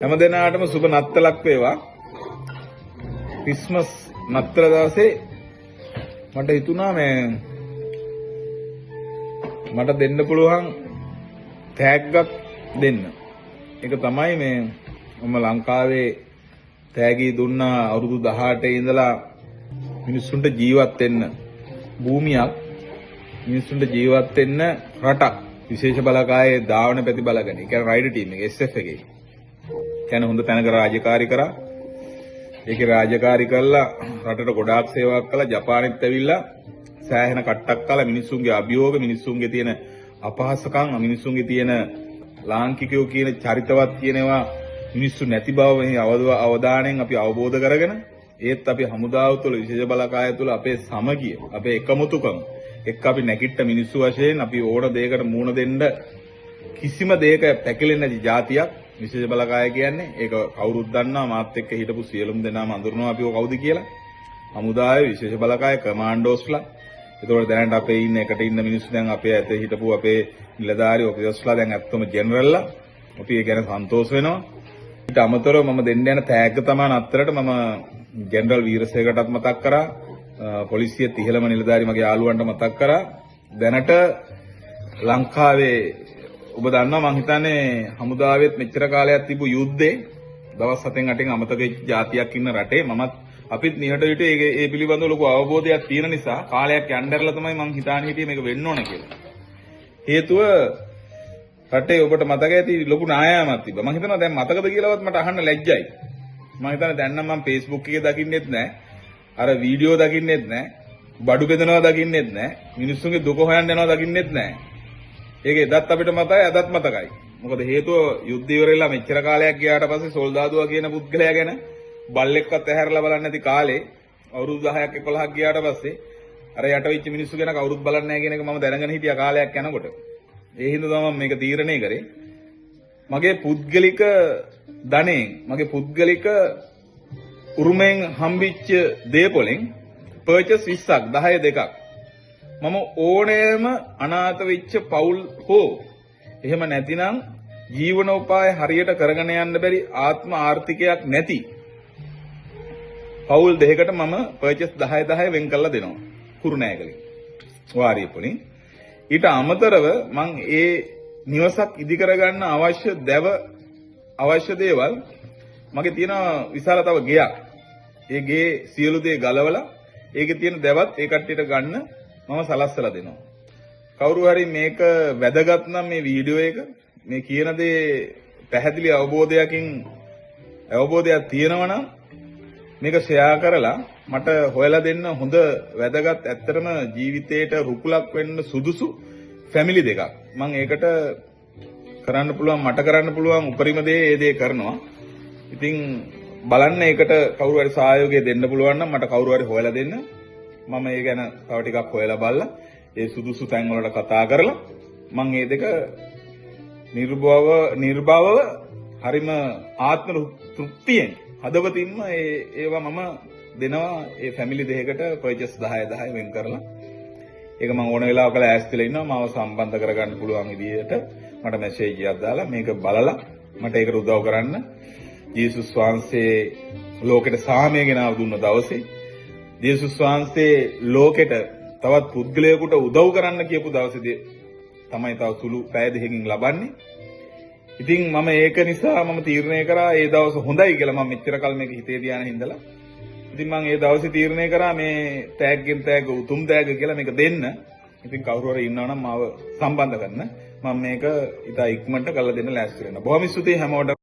හැමදෙනාටම සුබ නත්තලක් වේවා. ක්‍රිස්මස් නත්තල දවසේ මට හිතුණා මට දෙන්න පුළුවන් තෑග්ගක් දෙන්න. ඒක තමයි මම ලංකාවේ තෑගි දුන්නා අවුරුදු 18 ඉඳලා මිනිස්සුන්ට ජීවත් වෙන්න භූමියක්, මිනිස්සුන්ට ජීවත් වෙන්න රටක්, විශේෂ බලකායේ ධාවන ප්‍රතිබලගෙන. ඒ කියන්නේ රයිඩර් ටීම් එක SF එකේ. කියන්නේ හොඳ තැනක රාජකාරී කරා. ඒකේ රාජකාරී කළා රටට ගොඩාක් සේවාවක් කළා. ජපානෙත් ඇවිල්ලා සෑහෙන කට්ටක් කළා. මිනිස්සුන්ගේ අභියෝග, මිනිස්සුන්ගේ තියෙන අපහසුකම්, මිනිස්සුන්ගේ තියෙන ලාංකිකයෝ කියන චරිතවත් කියනවා මිනිස්සු නැති බව මේ අවදානෙන් අපි අවබෝධ කරගෙන, ඒත් අපි හමුදාව තුළ, විශේෂ බලකාය තුළ අපේ සමගිය, අපේ එකමුතුකම එක්ක අපි නැගිට්ට මිනිස්සු වශයෙන් අපි ඕන දෙයකට මුහුණ දෙන්න කිසිම දෙයක පැකිලෙන්නේ නැති જાතියක් විශේෂ බලකාය කියන්නේ. ඒක කවුරුත් දන්නවා. මාත් එක්ක හිටපු සියලුම දෙනාම අඳුරනවා අපිව කවුද කියලා. හමුදාවේ විශේෂ බලකාය කමාන්ඩෝස්ලා. ඒතකොට දැනට අපේ එකට ඉන්න මිනිස්සු දැන් අපේ ඇතේ හිටපු අපේ නිලධාරි ඔෆිසර්ස්ලා දැන් ඇත්තම ජෙනරල්ලා. අපි ඒ ගැන සන්තෝෂ වෙනවා. ඊට අමතරව මම දෙන්න යන තෑග්ග තමයි අත්තරට මම ජෙනරල් වීරසේකරටත් මතක් කරා. පොලිසිය ඉහළම නිලධාරි මගේ යාළුවන්ට මතක් කරා. දැනට ලංකාවේ ඔබ දන්නවා මං හිතන්නේ හමුදාවෙත් මෙච්චර කාලයක් තිබු යුද්ධේ දවස් 7-8න් අමතක වෙච්ච જાතියක් ඉන්න රටේ මමත් අපිත් නිහඬ හිටියේ ඒ පිළිබඳව ලොකු අවබෝධයක් තියෙන නිසා කාලයක් යnderලා තමයි මං හිතාන හිටියේ මේක වෙන්න ඕන කියලා. හේතුව රටේ ඔබට මතක ඇති ලොකු නායෑමක් තිබ්බා. මං හිතනවා දැන් මතකද කියලාවත් මට අහන්න ලැජ්ජයි. මං හිතන්නේ දැන් නම් මං Facebook එකේ දකින්නෙත් නැහැ. අර වීඩියෝ දකින්නෙත් නැහැ. බඩු බෙදනවා දකින්නෙත් නැහැ. මිනිස්සුන්ගේ දුක හොයන්න යනවා දකින්නෙත් නැහැ. ඒක එදත් අපිට මතකයි, අදත් මතකයි. මොකද හේතුව යුද්ධ ඉවරෙලා මෙච්චර කාලයක් ගියාට පස්සේ සොල්දාදුවා කියන පුද්ගලයා ගැන බල්ලෙක්වත් ඇහැරලා බලන්නේ නැති කාලේ අවුරුදු 10ක් 11ක් ගියාට පස්සේ අර යට වෙච්ච මිනිස්සු ගැන කවුරුත් බලන්නේ නැහැ කියන එක මම දැනගෙන හිටියා කාලයක් යනකොට. ඒ හින්දා තමයි මේක තීරණය කරේ. මගේ පුද්ගලික ධනෙන්, මගේ පුද්ගලික උරුමෙන් හම්බෙච්ච දේපොලෙන් පර්චස් 20ක් 10 දෙකක් මම ඕනෑම අනාථ වෙච්ච පවුල් හෝ එහෙම නැතිනම් ජීවනෝපාය හරියට කරගෙන යන්න බැරි ආත්ම ආර්ථිකයක් නැති පවුල් දෙකකට මම පර්චස් 10 වෙන් කරලා දෙනවා කුරුණෑගලින් වාරිය පොලින්. ඊට අමතරව මම ඒ නිවසක් ඉදි කරගන්න අවශ්‍ය දේවල් මගේ තියෙන විශාල තව ගෙයක්. ඒ ගේ සියලු දේ ගලවලා ඒකේ තියෙන දැවත් ඒ කට්ටියට ගන්න මම සලස්සලා දෙනවා. කවුරු හරි මේක වැදගත් නම් මේ වීඩියෝ එක මේ කියන දේ පැහැදිලි අවබෝධයක් තියෙනවා නම් මේක ෂෙයා කරලා මට හොයලා දෙන්න හොඳ වැදගත් ඇත්තටම ජීවිතේට රුකුලක් වෙන්න සුදුසු ෆැමිලි දෙකක්. මම ඒකට කරන්න පුළුවන් උපරිම දේ ඒ දේ කරනවා. ඉතින් බලන්න ඒකට කවුරු හරි සහයෝගය දෙන්න පුළුවන් නම් මට කවුරු හරි හොයලා දෙන්න. මම ඒ ගැන තව ටිකක් හොයලා බලලා ඒ සුදුසු තැන් වලට කතා කරලා මම මේ දෙක නිර්භවව හරිම ආත්ම තෘප්තියෙන් හදවතින්ම ඒවා මම දෙනවා ඒ ෆැමිලි දෙකකට පර්චස් 10 වෙන් කරලා. ඒක මම ඕන වෙලාවක ලෑස්තිලා ඉන්නවා. මාව සම්බන්ධ කරගන්න පුළුවන් විදිහට මට මැසේජ් එකක් දාලා මේක බලලා මට ඒකට උදව් කරන්න. ජේසුස් වහන්සේ ලෝකෙට සාමය ගෙනාව දුන්න දවසේ, ජේසුස් වහන්සේ ලෝකෙට තවත් පුද්ගලයෙකුට උදව් කරන්න කියපු දවසේදී තමයි තව සුළු පැය දෙකකින් ලබන්නේ. ඉතින් මම ඒක නිසා මම තීරණය කරා ඒ දවස හොඳයි කියලා. මම මෙච්චර කල් මේක හිතේ තියාගෙන හින්දලා. ඉතින් මම ඒ දවසේ තීරණය කරා මේ තෑග්ගෙන් තෑග්ග උතුම් තෑග්ග කියලා මේක දෙන්න. ඉතින් කවුරු හරි ඉන්නවා නම් මාව සම්බන්ධ කරන්න. මම මේක ඉතා ඉක්මනට කරලා දෙන්න ලෑස්ති වෙනවා. බොහොම ස්තුතියි හැමෝටම.